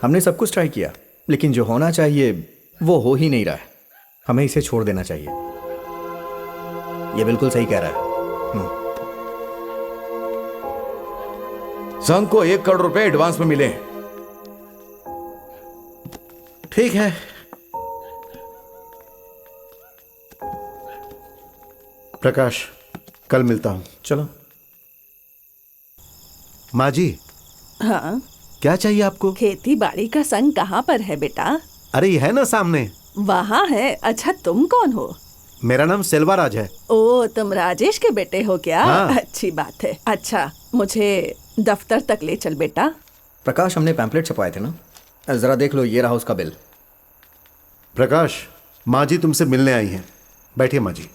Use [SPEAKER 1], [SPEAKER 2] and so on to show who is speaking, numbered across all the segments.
[SPEAKER 1] हमने सब कुछ ट्राई किया, लेकिन जो होना चाहिए वो हो ही नहीं रहा है। हमें इसे छोड़ देना चाहिए। ये बिल्कुल सही कह रहा है।
[SPEAKER 2] संघ को 1 करोड़ रुपए एडवांस में मिले।
[SPEAKER 1] ठीक है,
[SPEAKER 3] प्रकाश, कल मिलता हूं।
[SPEAKER 1] चलो।
[SPEAKER 3] माँ जी,
[SPEAKER 4] हाँ,
[SPEAKER 3] क्या चाहिए आपको?
[SPEAKER 4] खेती बाड़ी का संग कहाँ पर है बेटा?
[SPEAKER 3] अरे ये है ना सामने।
[SPEAKER 4] वहाँ है। अच्छा, तुम कौन हो?
[SPEAKER 3] मेरा नाम सेल्वाराज है।
[SPEAKER 4] ओ, तुम राजेश के बेटे हो क्या?
[SPEAKER 3] हाँ।
[SPEAKER 4] अच्छी बात है। अच्छा, मुझे दफ्तर तक ले चल बेटा।
[SPEAKER 1] प्रकाश, हमने पैम्पलेट छपवाए थे ना, जरा देख लो, ये रहा उसका बिल।
[SPEAKER 3] प्रकाश, माँ जी तुमसे मिलने आई हैं। बैठिए माँ जी।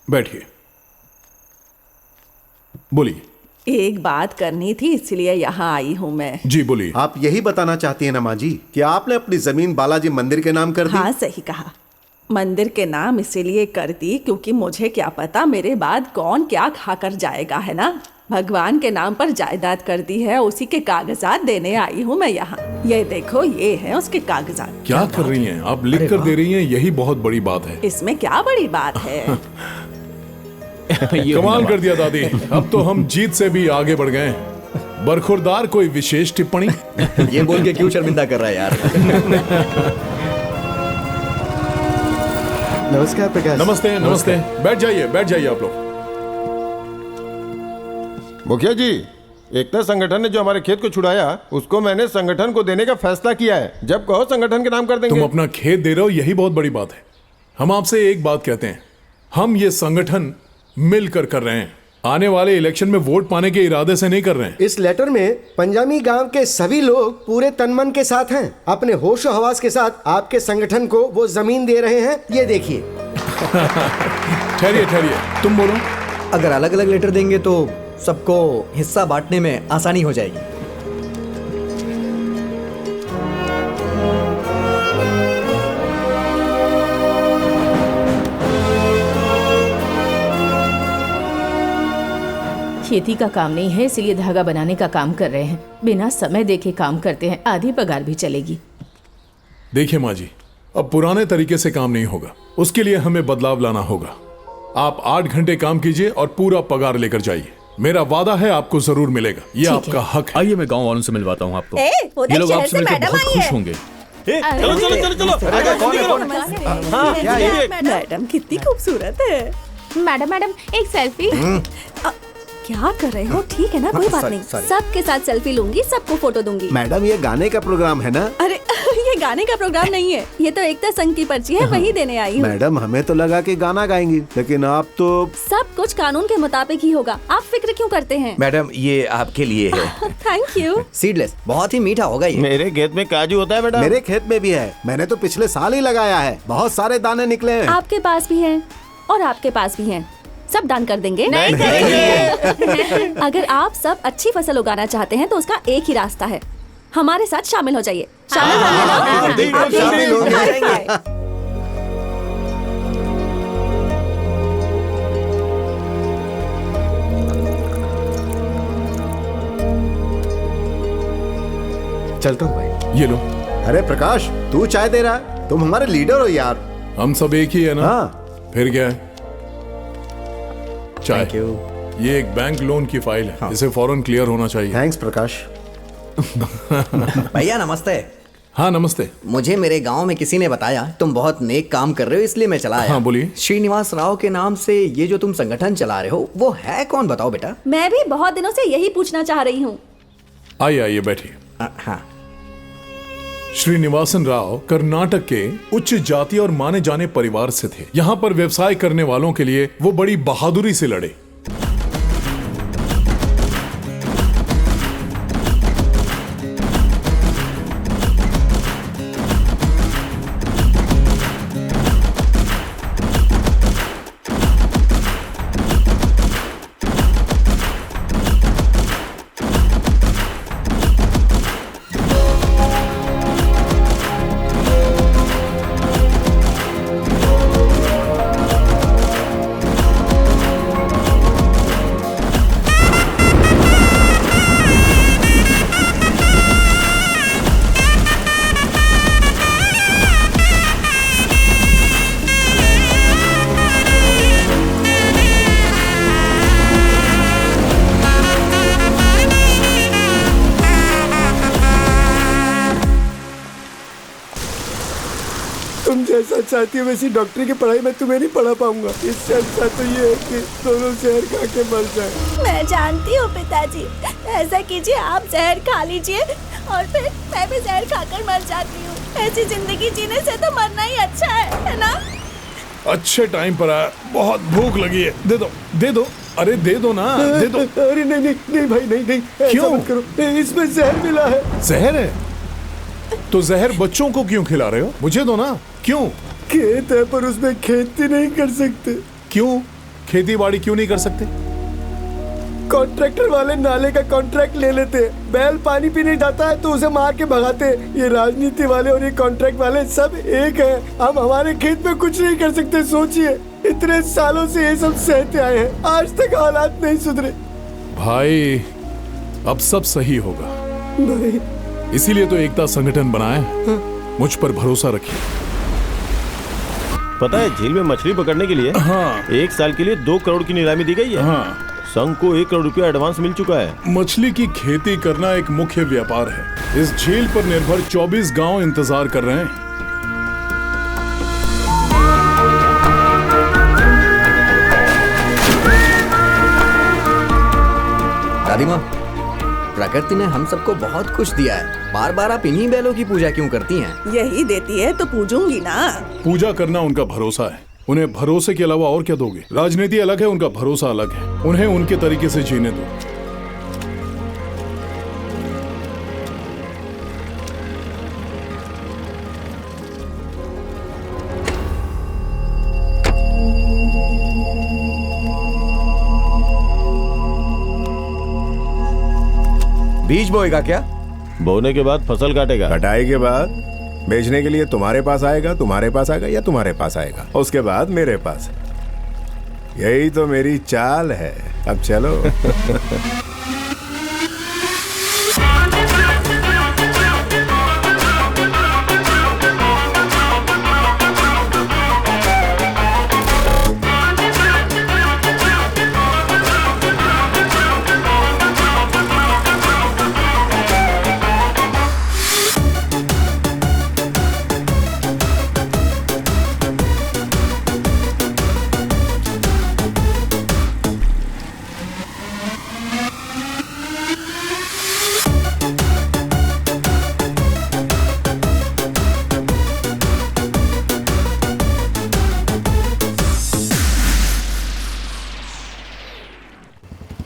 [SPEAKER 5] बैठिए, बोलिए।
[SPEAKER 4] एक बात करनी थी, इसलिए यहाँ आई हूँ मैं।
[SPEAKER 5] जी बोलिए।
[SPEAKER 3] आप यही बताना चाहती हैं ना माँ जी कि आपने अपनी जमीन बालाजी मंदिर के नाम कर दी?
[SPEAKER 4] हाँ, सही कहा। मंदिर के नाम इसीलिए कर दी क्योंकि मुझे क्या पता मेरे बाद कौन क्या खाकर जाएगा, है ना। भगवान के नाम पर जायदाद कर दी है, उसी के कागजात देने आई हूँ मैं यहाँ। ये देखो, ये है उसके कागजात।
[SPEAKER 5] क्या कर रही हैं आप? लिख कर दे रही हैं, यही बहुत बड़ी बात है।
[SPEAKER 4] इसमें क्या बड़ी बात है?
[SPEAKER 5] कमाल कर दिया दादी, अब तो हम जीत से भी आगे बढ़ गए हैं। बरखुरदार कोई विशेष टिप्पणी?
[SPEAKER 1] ये बोल के क्यों शर्मिंदा कर रहा है यार?
[SPEAKER 3] नमस्कार प्रकाश।
[SPEAKER 5] नमस्ते नमस्ते, बैठ जाइए आप लोग।
[SPEAKER 6] मुखिया जी, एकता संगठन ने जो हमारे खेत को छुड़ाया, उसको मैंने संगठन को देने का फैसला किया है। जब कहो संगठन के नाम कर देंगे।
[SPEAKER 5] तुम अपना खेत दे रहे हो, यही बहुत बड़ी बात है। हम आपसे एक बात कहते हैं, हम ये संगठन मिलकर कर रहे हैं। आने वाले इलेक्शन में वोट पाने के इरादे से नहीं कर रहे हैं।
[SPEAKER 7] इस लेटर में पंजामी गांव के सभी लोग पूरे तनमन के साथ हैं। अपने होशो हवास के साथ आपके संगठन को वो जमीन दे रहे हैं। ये देखिए।
[SPEAKER 5] ठहरिए, तुम बोलो।
[SPEAKER 1] अगर अलग अलग लेटर देंगे तो सबको हिस्सा बांटने में आसानी हो जाएगी।
[SPEAKER 8] खेती का काम नहीं है, इसलिए धागा बनाने का काम कर रहे हैं। बिना समय देखे काम करते हैं, आधी पगार भी चलेगी।
[SPEAKER 5] देखिए माँ जी, अब पुराने तरीके से काम नहीं होगा, उसके लिए हमें बदलाव लाना होगा। आप 8 घंटे काम कीजिए और पूरा पगार लेकर जाइए। मेरा वादा है आपको जरूर मिलेगा, ये आपका हक है।
[SPEAKER 9] आइए मैं गांव वालों से मिलवाता हूँ आपको। ये लोग आपसे मिलकर बहुत खुश होंगे।
[SPEAKER 4] मैडम कितनी खूबसूरत है।
[SPEAKER 8] मैडम एक सेल्फी।
[SPEAKER 4] क्या कर रहे हो? ठीक है ना, कोई बात नहीं।
[SPEAKER 10] सबके साथ सेल्फी लूंगी, सबको फोटो दूंगी।
[SPEAKER 3] मैडम, ये गाने का प्रोग्राम है ना?
[SPEAKER 4] अरे ये गाने का प्रोग्राम नहीं है, ये तो एकता संघ की पर्ची है, वही देने आई हूँ।
[SPEAKER 3] मैडम, हमें तो लगा कि गाना गाएंगी, लेकिन आप तो।
[SPEAKER 10] सब कुछ कानून के मुताबिक ही होगा, आप फिक्र क्यों करते हैं?
[SPEAKER 2] मैडम, ये आपके लिए है।
[SPEAKER 4] Thank you.
[SPEAKER 1] सीडलेस, बहुत ही मीठा होगा ये।
[SPEAKER 6] मेरे खेत में काजू होता है बेटा।
[SPEAKER 3] मेरे खेत में भी है, मैंने तो पिछले साल ही लगाया है, बहुत सारे दाने निकले हैं।
[SPEAKER 10] आपके पास भी है और आपके पास भी है, सब दान कर देंगे।
[SPEAKER 8] नहीं करेंगे।
[SPEAKER 10] अगर आप सब अच्छी फसल उगाना चाहते हैं तो उसका एक ही रास्ता है, हमारे साथ शामिल हो जाइए। शामिल
[SPEAKER 3] शामिल हो जाएंगे। चलता हूँ भाई।
[SPEAKER 5] ये लो।
[SPEAKER 3] अरे प्रकाश, तू चाय दे रहा है? तुम हमारे लीडर हो यार।
[SPEAKER 5] हम सब एक ही है ना?
[SPEAKER 3] हाँ।
[SPEAKER 5] फिर क्या है? चाय। ये एक बैंक लोन की फाइल है, इसे फौरन क्लियर होना चाहिए।
[SPEAKER 3] थैंक्स प्रकाश।
[SPEAKER 1] भैया नमस्ते।
[SPEAKER 5] हाँ नमस्ते।
[SPEAKER 1] मुझे मेरे गांव में किसी ने बताया तुम बहुत नेक काम कर रहे हो, इसलिए मैं चला आया।
[SPEAKER 5] हाँ बोलिए।
[SPEAKER 1] श्रीनिवास राव के नाम से ये जो तुम संगठन चला रहे हो वो है कौन, बताओ बेटा।
[SPEAKER 10] मैं भी बहुत दिनों से यही पूछना चाह रही हूँ।
[SPEAKER 5] आइए बैठिए।
[SPEAKER 1] हाँ।
[SPEAKER 5] श्रीनिवासन राव कर्नाटक के उच्च जाति और माने जाने परिवार से थे। यहाँ पर व्यवसाय करने वालों के लिए वो बड़ी बहादुरी से लड़े।
[SPEAKER 7] चाहती हो वैसी डॉक्टरी की पढ़ाई मैं तुम्हें नहीं पढ़ा पाऊंगा। इससे अच्छा तो ये है कि दोनों जहर खा के मर जाए।
[SPEAKER 10] मैं जानती हूँ पिताजी, ऐसा कीजिए, आप जहर खा लीजिए और फिर मैं भी जहर खाकर मर जाती हूँ। ऐसी जिंदगी जीने से तो मरना ही अच्छा है ना?
[SPEAKER 5] अच्छे टाइम पर आया, बहुत भूख लगी है, दे दो दे दो, अरे दे दो ना, दे दो।
[SPEAKER 7] अरे नहीं नहीं नहीं भाई, नहीं नहीं, ऐसा
[SPEAKER 5] क्यों?
[SPEAKER 7] मत करो, इसमें जहर मिला है।
[SPEAKER 5] जहर है तो जहर बच्चों को क्यों खिला रहे हो? मुझे दो ना। क्यों?
[SPEAKER 7] खेत है पर उसमें खेती नहीं कर सकते।
[SPEAKER 5] क्यों? खेती बाड़ी क्यों नहीं कर सकते?
[SPEAKER 7] कॉन्ट्रैक्टर वाले नाले का कॉन्ट्रैक्ट ले लेते, बैल पानी पीने जाता है तो उसे मार के भगाते। ये राजनीति वाले और ये कॉन्ट्रैक्ट वाले सब एक हैं। हम हमारे खेत में कुछ नहीं कर सकते। सोचिए, इतने सालों से ये सब सहते आए हैं, आज तक हालात नहीं सुधरे।
[SPEAKER 5] भाई अब सब सही होगा,
[SPEAKER 7] भाई
[SPEAKER 5] इसीलिए तो एकता संगठन बनाया है। मुझ पर भरोसा रखिए।
[SPEAKER 6] पता है झील में मछली पकड़ने के लिए
[SPEAKER 5] हाँ
[SPEAKER 6] 1 साल के लिए 2 करोड़ की नीलामी दी गई है।
[SPEAKER 5] हाँ,
[SPEAKER 6] संघ को 1 करोड़ रुपया एडवांस मिल चुका है।
[SPEAKER 5] मछली की खेती करना एक मुख्य व्यापार है। इस झील पर निर्भर 24 गांव इंतजार कर रहे हैं।
[SPEAKER 1] दादी माँ, प्रकृति ने हम सबको बहुत कुछ दिया है। बार बार आप इन्हीं बैलों की पूजा क्यों करती हैं?
[SPEAKER 4] यही देती है तो पूजूंगी ना।
[SPEAKER 5] पूजा करना उनका भरोसा है, उन्हें भरोसे के अलावा और क्या दोगे? राजनीति अलग है, उनका भरोसा अलग है। उन्हें उनके तरीके से जीने दो।
[SPEAKER 2] बीज बोएगा क्या?
[SPEAKER 6] बोने के बाद फसल काटेगा।
[SPEAKER 11] कटाई के बाद बेचने के लिए तुम्हारे पास आएगा, तुम्हारे पास आएगा या तुम्हारे पास आएगा, उसके बाद मेरे पास। यही तो मेरी चाल है। अब चलो।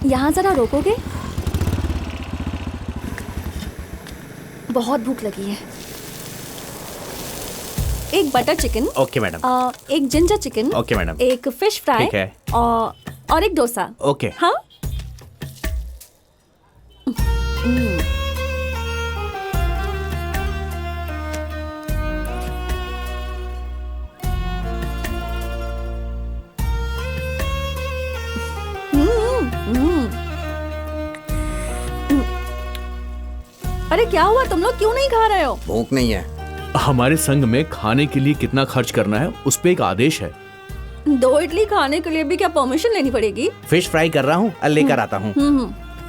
[SPEAKER 10] यहाँ जरा रोकोगे? बहुत भूख लगी है। एक बटर चिकन।
[SPEAKER 9] Okay madam.
[SPEAKER 10] एक जिंजर चिकन।
[SPEAKER 9] Okay madam.
[SPEAKER 10] एक फिश फ्राई।
[SPEAKER 9] ठीक है।
[SPEAKER 10] और एक डोसा।
[SPEAKER 9] ओके।
[SPEAKER 10] हाँ। अरे क्या हुआ, तुम लोग क्यों नहीं खा रहे हो?
[SPEAKER 1] भूख नहीं है।
[SPEAKER 9] हमारे संघ में खाने के लिए कितना खर्च करना है उस पे एक आदेश है।
[SPEAKER 10] 2 इडली खाने के लिए भी क्या परमिशन लेनी पड़ेगी?
[SPEAKER 9] फिश फ्राई कर रहा हूँ, लेकर आता हूँ।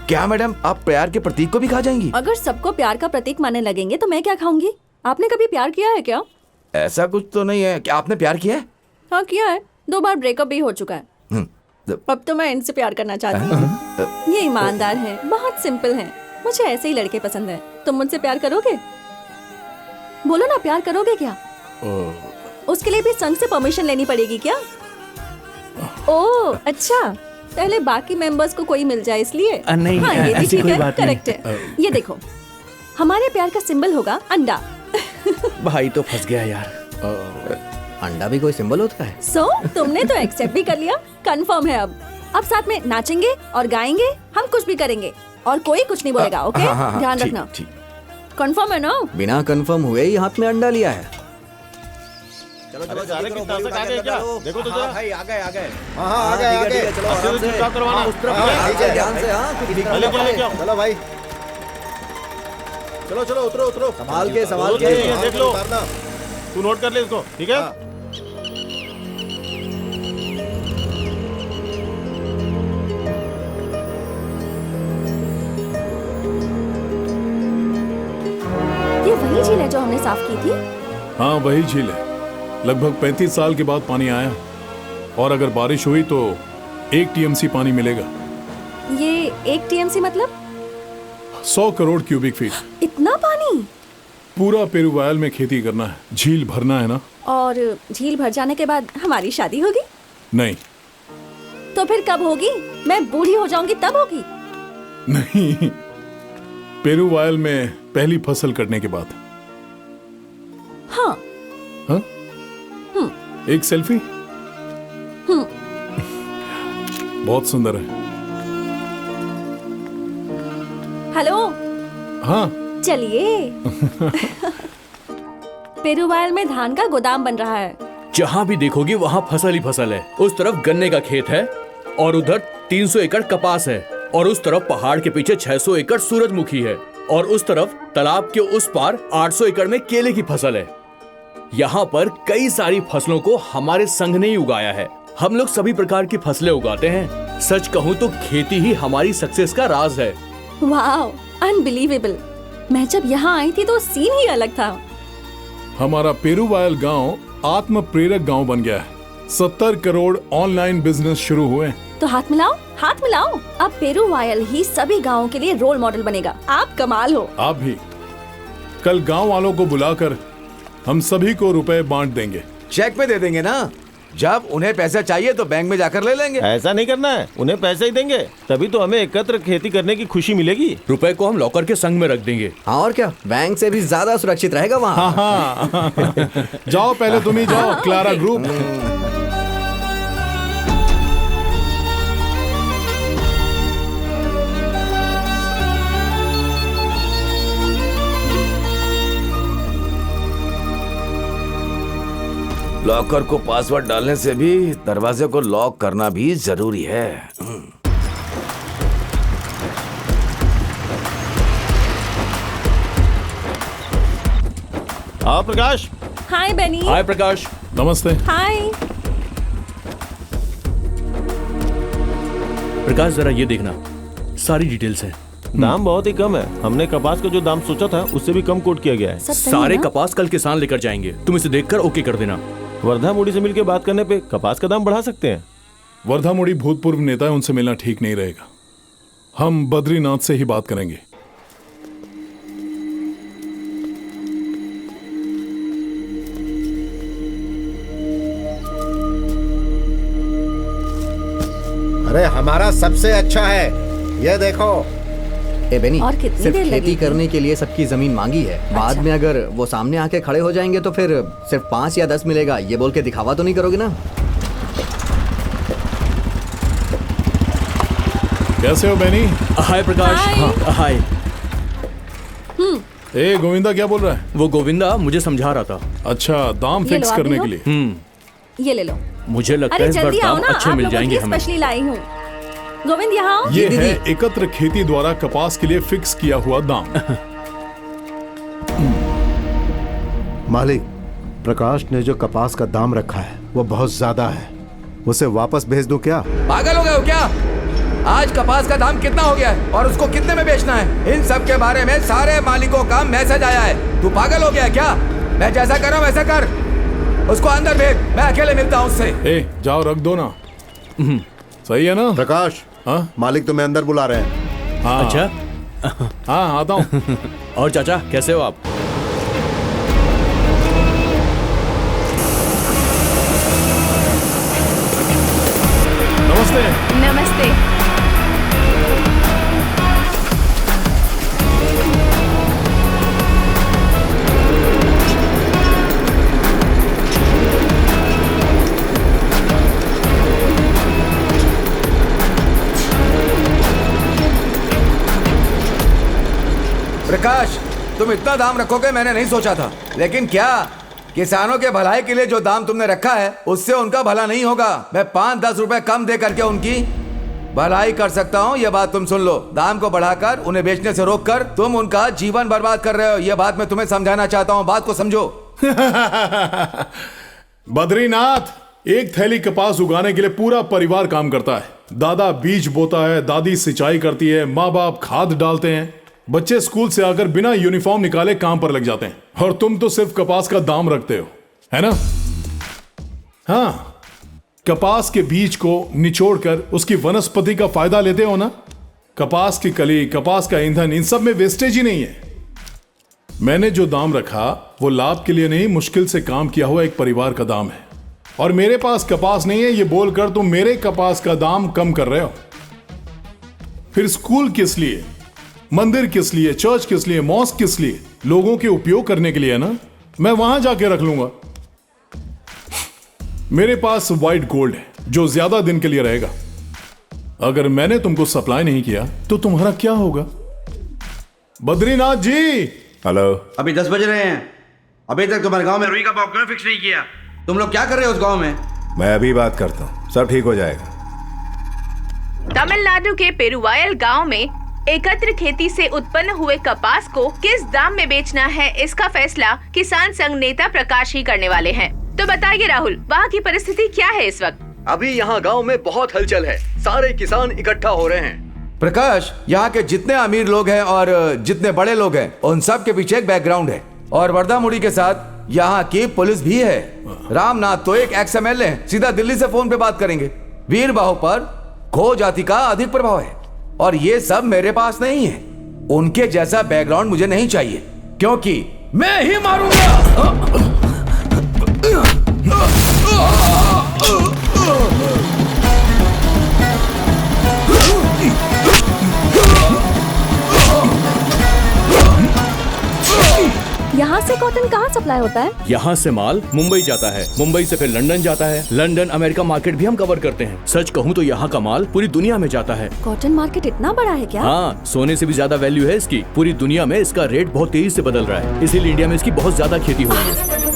[SPEAKER 2] क्या मैडम, आप प्यार के प्रतीक को भी खा जाएंगी?
[SPEAKER 10] अगर सबको प्यार का प्रतीक मानने लगेंगे तो मैं क्या खाऊंगी? आपने कभी प्यार किया है क्या?
[SPEAKER 2] ऐसा कुछ तो नहीं है। क्या आपने प्यार किया है?
[SPEAKER 10] हाँ किया है, 2 बार ब्रेकअप भी हो चुका है। अब तो मैं इनसे प्यार करना चाहती हूँ। ये ईमानदार है, बहुत सिंपल है। मुझे ऐसे ही लड़के पसंद है। तुम मुझसे प्यार करोगे? बोलो ना, प्यार करोगे क्या? उसके लिए भी संघ से परमिशन लेनी पड़ेगी क्या? ओह अच्छा, पहले बाकी मेंबर्स को कोई मिल जाए इसलिए।
[SPEAKER 9] नहीं,
[SPEAKER 10] हाँ, ये भी
[SPEAKER 9] ऐसी
[SPEAKER 10] ठीक
[SPEAKER 9] कोई
[SPEAKER 10] है,
[SPEAKER 9] बात नहीं।
[SPEAKER 10] करेक्ट है। ये देखो, हमारे प्यार का सिंबल होगा अंडा।
[SPEAKER 9] भाई तो फंस गया यार।
[SPEAKER 1] अंडा भी कोई सिंबल होता है?
[SPEAKER 10] तुमने तो एक्सेप्ट भी कर लिया, कंफर्म है। अब साथ में नाचेंगे और गाएंगे, हम कुछ भी करेंगे और कोई कुछ नहीं बोलेगा। ओके, ध्यान रखना। कंफर्म है ना?
[SPEAKER 1] बिना कंफर्म हुए ही हाथ में अंडा लिया है।
[SPEAKER 6] चलो देखो तो जरा।
[SPEAKER 7] भाई आ गए आ गए।
[SPEAKER 3] हाँ आ गए आ गए।
[SPEAKER 7] चलो ध्यान से। हाँ चलो भाई, चलो चलो उतरो उतरो।
[SPEAKER 1] संभाल के
[SPEAKER 6] देख लो, तू नोट कर ले इसको, ठीक है?
[SPEAKER 10] ये वही झील है जो हमने साफ की थी।
[SPEAKER 5] हाँ वही झील है। लगभग 35 साल के बाद पानी आया, और अगर बारिश हुई तो 1 टीएमसी पानी मिलेगा।
[SPEAKER 10] ये 1 टीएमसी मतलब
[SPEAKER 5] 100 करोड़ क्यूबिक फीट।
[SPEAKER 10] इतना पानी?
[SPEAKER 5] पूरा पेरुवायल में खेती करना है, झील भरना है ना।
[SPEAKER 10] और झील भर जाने के बाद हमारी शादी होगी?
[SPEAKER 5] नहीं
[SPEAKER 10] तो फिर कब होगी? मैं बूढ़ी हो जाऊंगी तब होगी?
[SPEAKER 5] नहीं, पेरुवायल में पहली फसल कटने के बाद।
[SPEAKER 10] हाँ।
[SPEAKER 5] हाँ? एक सेल्फी? बहुत सुंदर है।
[SPEAKER 10] हेलो।
[SPEAKER 5] हाँ
[SPEAKER 10] चलिए। पेरुवायल में धान का गोदाम बन रहा है।
[SPEAKER 9] जहाँ भी देखोगी वहाँ फसल ही फसल है। उस तरफ गन्ने का खेत है और उधर 300 एकड़ कपास है, और उस तरफ पहाड़ के पीछे 600 एकड़ सूरजमुखी है, और उस तरफ तालाब के उस पार 800 एकड़ में केले की फसल है। यहाँ पर कई सारी फसलों को हमारे संघ ने ही उगाया है। हम लोग सभी प्रकार की फसलें उगाते हैं। सच कहूँ तो खेती ही हमारी सक्सेस का राज है।
[SPEAKER 10] Wow, unbelievable. मैं जब यहाँ आई थी तो सीन ही अलग था।
[SPEAKER 5] हमारा पेरुवायल गांव आत्म प्रेरक गांव बन गया है। 70 करोड़ ऑनलाइन बिजनेस शुरू हुए।
[SPEAKER 10] तो हाथ मिलाओ, हाथ मिलाओ। अब पेरुवायल ही सभी गांवों के लिए रोल मॉडल बनेगा। आप कमाल हो।
[SPEAKER 5] आप भी। कल गांव वालों को बुलाकर हम सभी को रुपए बांट देंगे।
[SPEAKER 2] चेक पे दे देंगे ना। जब उन्हें पैसा चाहिए तो बैंक में जाकर ले लेंगे।
[SPEAKER 6] ऐसा नहीं करना है, उन्हें पैसे ही देंगे, तभी तो हमें एकत्र खेती करने की खुशी मिलेगी।
[SPEAKER 9] रुपए को हम लॉकर के संग में रख देंगे।
[SPEAKER 1] हाँ, और क्या, बैंक से भी ज्यादा सुरक्षित रहेगा वहाँ।
[SPEAKER 5] हाँ। जाओ पहले तुम ही जाओ, क्लारा ग्रुप।
[SPEAKER 2] लॉकर को पासवर्ड डालने से भी दरवाजे को लॉक करना भी जरूरी है।
[SPEAKER 6] हाँ प्रकाश।
[SPEAKER 10] हाय बेनी।
[SPEAKER 9] हाय प्रकाश।
[SPEAKER 5] नमस्ते।
[SPEAKER 10] हाय।
[SPEAKER 9] प्रकाश जरा ये देखना, सारी डिटेल्स है।
[SPEAKER 6] दाम बहुत ही कम है। हमने कपास का जो दाम सोचा था उससे भी कम कोट किया गया है।
[SPEAKER 9] सारे कपास कल किसान लेकर जाएंगे। तुम इसे देखकर ओके कर देना।
[SPEAKER 6] वर्धा मोड़ी से मिलकर बात करने पे कपास का दाम बढ़ा सकते हैं।
[SPEAKER 5] वर्धा मोड़ी भूतपूर्व नेता है, उनसे मिलना ठीक नहीं रहेगा। हम बद्रीनाथ से ही बात करेंगे।
[SPEAKER 3] अरे हमारा सबसे अच्छा है, ये देखो।
[SPEAKER 1] ए बेनी,
[SPEAKER 10] और कितनी
[SPEAKER 1] सिर्फ
[SPEAKER 10] देर
[SPEAKER 1] खेती
[SPEAKER 10] लगेगी?
[SPEAKER 1] करने के लिए सबकी जमीन मांगी है। बाद में अगर वो सामने आके खड़े हो जाएंगे तो फिर सिर्फ 5 या 10 मिलेगा, ये बोल के दिखावा तो नहीं करोगे ना?
[SPEAKER 5] कैसे हो बेनी?
[SPEAKER 9] हाय प्रकाश। हाँ, हाय।
[SPEAKER 5] ए गोविंदा क्या बोल रहा है?
[SPEAKER 9] वो गोविंदा मुझे समझा रहा था।
[SPEAKER 5] अच्छा, दाम
[SPEAKER 10] ये
[SPEAKER 5] फिक्स
[SPEAKER 10] लो, आप
[SPEAKER 5] करने
[SPEAKER 10] भी
[SPEAKER 5] के
[SPEAKER 10] लो।
[SPEAKER 5] लिए।
[SPEAKER 10] ये ले लो।
[SPEAKER 9] मुझे लगता
[SPEAKER 10] अरे
[SPEAKER 9] है इस बार
[SPEAKER 10] जल्दी आओ
[SPEAKER 9] दाम
[SPEAKER 10] ना,
[SPEAKER 9] अच्छे
[SPEAKER 10] आप
[SPEAKER 9] मिल
[SPEAKER 10] लोगों
[SPEAKER 9] जाएंगे
[SPEAKER 10] के लिए
[SPEAKER 9] हमें।
[SPEAKER 10] स्पेशली लाई हूँ। गोविंद यहाँ आओ।
[SPEAKER 5] ये है एकत्र खेती द्वारा कपास के लिए फिक्स किया हुआ दाम।
[SPEAKER 3] मालिक, प्रकाश ने जो कपास का दाम रखा है वो बहुत ज्यादा है, उसे वापस भेज दूं क्या?
[SPEAKER 2] पागल हो गए हो क्या? आज कपास का दाम कितना हो गया है और उसको कितने में बेचना है, इन सब के बारे में सारे मालिकों का मैसेज आया है। तू पागल हो गया है क्या? मैं जैसा कर रहा हूं वैसा कर। उसको अंदर भेज, मैं अकेले मिलता हूं उससे।
[SPEAKER 5] ए जाओ, रख दो ना। सही है ना?
[SPEAKER 3] प्रकाश,
[SPEAKER 5] हाँ
[SPEAKER 3] मालिक तुम्हें अंदर बुला रहे हैं।
[SPEAKER 5] हाँ।
[SPEAKER 9] अच्छा।
[SPEAKER 5] हाँ, आता हूँ।
[SPEAKER 9] और चाचा कैसे हो आप?
[SPEAKER 5] नमस्ते।
[SPEAKER 8] नमस्ते।
[SPEAKER 2] प्रकाश, तुम इतना दाम रखोगे मैंने नहीं सोचा था, लेकिन क्या किसानों के भलाई के लिए जो दाम तुमने रखा है उससे उनका भला नहीं होगा। मैं 5-10 रुपए कम दे करके उनकी भलाई कर सकता हूँ, यह बात तुम सुन लो। दाम को बढ़ाकर उन्हें बेचने से रोककर तुम उनका जीवन बर्बाद कर रहे हो, यह बात मैं तुम्हें समझाना चाहता हूँ। बात को समझो।
[SPEAKER 5] बद्रीनाथ, एक थैली कपास उगाने के लिए पूरा परिवार काम करता है। दादा बीज बोता है, दादी सिंचाई करती है, माँ बाप खाद डालते हैं, बच्चे स्कूल से आकर बिना यूनिफॉर्म निकाले काम पर लग जाते हैं, और तुम तो सिर्फ कपास का दाम रखते हो, है ना? हाँ, कपास के बीज को निचोड़कर उसकी वनस्पति का फायदा लेते हो ना। कपास की कली, कपास का ईंधन, इन सब में वेस्टेज ही नहीं है। मैंने जो दाम रखा वो लाभ के लिए नहीं, मुश्किल से काम किया हुआ एक परिवार का दाम है। और मेरे पास कपास नहीं है ये बोलकर तुम मेरे कपास का दाम कम कर रहे हो। फिर स्कूल किस लिए, मंदिर किस लिए, चर्च किस लिए, मॉस्क किस लिए? लोगों के उपयोग करने के लिए ना। मैं वहां जाके रख लूंगा। मेरे पास व्हाइट गोल्ड है जो ज्यादा दिन के लिए रहेगा। अगर मैंने तुमको सप्लाई नहीं किया तो तुम्हारा क्या होगा? बद्रीनाथ जी।
[SPEAKER 11] हेलो।
[SPEAKER 12] अभी 10 बज रहे हैं, अभी तक तुम्हारे गांव में रुई का भाव क्यों फिक्स नहीं किया? तुम लोग क्या कर रहे हो उस गांव में?
[SPEAKER 11] मैं अभी बात करता हूँ, सब ठीक हो जाएगा।
[SPEAKER 8] तमिलनाडु के पेरुवायल गांव में एकत्र खेती से उत्पन्न हुए कपास को किस दाम में बेचना है, इसका फैसला किसान संघ नेता प्रकाश ही करने वाले हैं। तो बताइए राहुल, वहाँ की परिस्थिति क्या है इस वक्त?
[SPEAKER 9] अभी यहाँ गांव में बहुत हलचल है, सारे किसान इकट्ठा हो रहे हैं।
[SPEAKER 2] प्रकाश, यहाँ के जितने अमीर लोग हैं और जितने बड़े लोग हैं उन सब के पीछे एक बैकग्राउंड है, और वर्धामुड़ी के साथ यहाँ की पुलिस भी है। रामनाथ तो एक एक्स MLA है, सीधा दिल्ली से फोन पे बात करेंगे। वीर बाहु पर खो जाति का अधिक प्रभाव है, और ये सब मेरे पास नहीं है। उनके जैसा बैकग्राउंड मुझे नहीं चाहिए, क्योंकि मैं ही मारूंगा।
[SPEAKER 10] यहाँ से कॉटन कहाँ सप्लाई होता है?
[SPEAKER 9] यहाँ से माल मुंबई जाता है, मुंबई से फिर लंदन जाता है, लंदन अमेरिका मार्केट भी हम कवर करते हैं। सच कहूँ तो यहाँ का माल पूरी दुनिया में जाता है।
[SPEAKER 10] कॉटन मार्केट इतना बड़ा है क्या?
[SPEAKER 9] हाँ, सोने से भी ज्यादा वैल्यू है इसकी। पूरी दुनिया में इसका रेट बहुत तेजी से बदल रहा है, इसीलिए इंडिया में इसकी बहुत ज्यादा खेती हो रही है।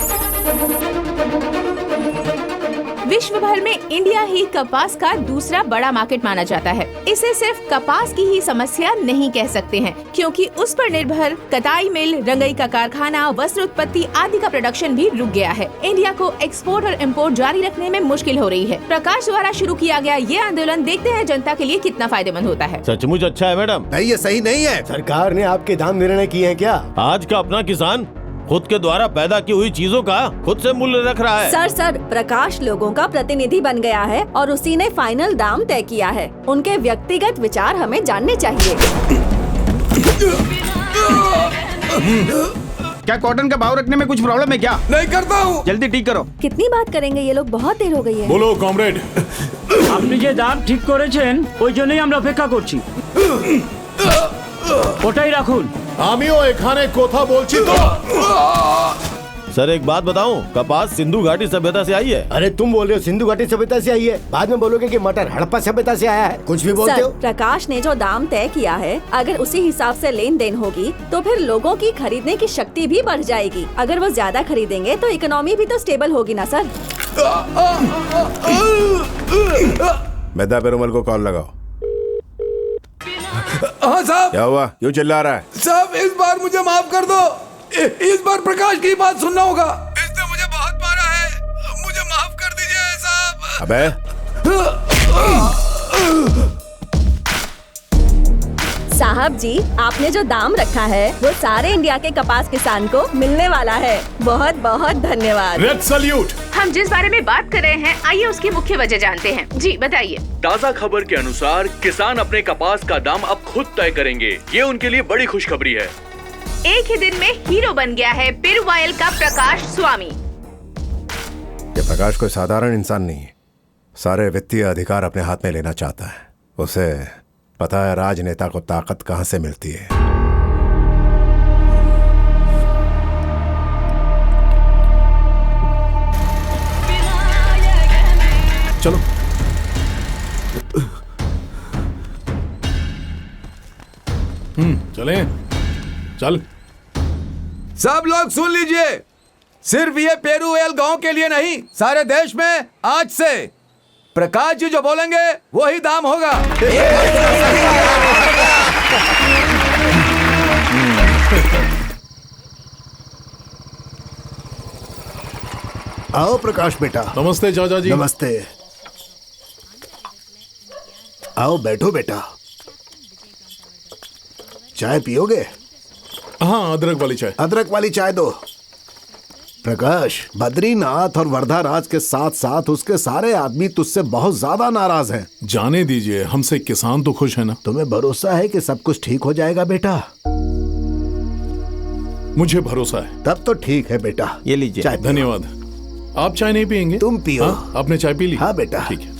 [SPEAKER 8] विश्व भर में इंडिया ही कपास का दूसरा बड़ा मार्केट माना जाता है। इसे सिर्फ कपास की ही समस्या नहीं कह सकते हैं, क्योंकि उस पर निर्भर कताई मिल, रंगई का कारखाना, वस्त्र उत्पत्ति आदि का प्रोडक्शन भी रुक गया है। इंडिया को एक्सपोर्ट और इम्पोर्ट जारी रखने में मुश्किल हो रही है। प्रकाश द्वारा शुरू किया गया ये आंदोलन देखते हैं जनता के लिए कितना फायदेमंद होता है।
[SPEAKER 6] सचमुच अच्छा है मैडम।
[SPEAKER 7] नहीं, ये सही नहीं है। सरकार ने आपके दाम निर्णय किए हैं क्या?
[SPEAKER 6] आज का अपना किसान खुद के द्वारा पैदा की हुई चीजों का खुद से मूल्य रख रहा है।
[SPEAKER 10] सर, प्रकाश लोगों का प्रतिनिधि बन गया है और उसी ने फाइनल दाम तय किया है। उनके व्यक्तिगत विचार हमें जानने चाहिए।
[SPEAKER 12] क्या कॉटन का भाव रखने में कुछ प्रॉब्लम है क्या?
[SPEAKER 2] नहीं करता हूँ।
[SPEAKER 12] जल्दी ठीक करो।
[SPEAKER 10] कितनी बात करेंगे ये लोग, बहुत देर हो गई है।
[SPEAKER 5] बोलो कॉमरेड।
[SPEAKER 13] আপনি যে দাম ঠিক করেছেন ওই জন্যই আমরা অপেক্ষা করছি। ওটাই রাখুন।
[SPEAKER 5] আমিও এখানে কথা বলছি তো।
[SPEAKER 6] सर एक बात बताऊं, कपास सिंधु घाटी सभ्यता से आई है।
[SPEAKER 7] अरे तुम बोल रहे हो सिंधु घाटी सभ्यता से आई है, बाद में बोलोगे कि मटर हड़प्पा सभ्यता से आया है। कुछ भी बोलते
[SPEAKER 10] सर,
[SPEAKER 7] हो।
[SPEAKER 10] प्रकाश ने जो दाम तय किया है, अगर उसी हिसाब से लेन देन होगी तो फिर लोगों की खरीदने की शक्ति भी बढ़ जाएगी। अगर वो ज्यादा खरीदेंगे तो इकोनॉमी भी तो स्टेबल होगी ना सर।
[SPEAKER 11] मेधा पेरुमल को कॉल लगाओ।
[SPEAKER 2] हाँ साहब।
[SPEAKER 11] क्या हुआ, क्यों चिल्ला रहा है?
[SPEAKER 2] साहब, इस बार मुझे माफ कर दो। इस बार प्रकाश की बात सुनना होगा। इसने मुझे बहुत मारा है, मुझे माफ कर दीजिए साहब।
[SPEAKER 11] अबे
[SPEAKER 10] साहब जी, आपने जो दाम रखा है वो सारे इंडिया के कपास किसान को मिलने वाला है। बहुत बहुत धन्यवाद।
[SPEAKER 5] Red salute.
[SPEAKER 8] हम जिस बारे में बात कर रहे हैं, आइए उसकी मुख्य वजह जानते हैं। जी बताइए।
[SPEAKER 9] ताज़ा खबर के अनुसार किसान अपने कपास का दाम अब खुद तय करेंगे। ये उनके लिए बड़ी खुशखबरी है।
[SPEAKER 8] एक ही दिन में हीरो बन गया है पेरुवायल का प्रकाश स्वामी।
[SPEAKER 11] ये प्रकाश कोई साधारण इंसान नहीं है, सारे वित्तीय अधिकार अपने हाथ में लेना चाहता है। उसे पता है राजनेता को ताकत कहां से मिलती है।
[SPEAKER 5] चलो। चलें। चल।
[SPEAKER 2] सब लोग सुन लीजिए, सिर्फ ये पेरुवेल गांव के लिए नहीं, सारे देश में आज से प्रकाश जी जो बोलेंगे वही दाम होगा।
[SPEAKER 3] आओ प्रकाश बेटा।
[SPEAKER 5] नमस्ते चाचा जी।
[SPEAKER 3] नमस्ते। आओ बैठो बेटा। चाय पियोगे?
[SPEAKER 5] हाँ, अदरक वाली चाय।
[SPEAKER 3] अदरक वाली चाय दो। प्रकाश, बद्रीनाथ और वर्धाराज के साथ साथ उसके सारे आदमी तुझसे बहुत ज्यादा नाराज हैं।
[SPEAKER 5] जाने दीजिए, हमसे किसान तो खुश है ना।
[SPEAKER 3] तुम्हें भरोसा है कि सब कुछ ठीक हो जाएगा बेटा?
[SPEAKER 5] मुझे भरोसा है।
[SPEAKER 3] तब तो ठीक है बेटा।
[SPEAKER 6] ये लीजिए।
[SPEAKER 3] चाय पियो।
[SPEAKER 5] धन्यवाद। आप चाय नहीं पियेंगे?
[SPEAKER 3] तुम पियो।
[SPEAKER 5] हाँ, आपने चाय पी ली?
[SPEAKER 3] हाँ बेटा।
[SPEAKER 5] ठीक है।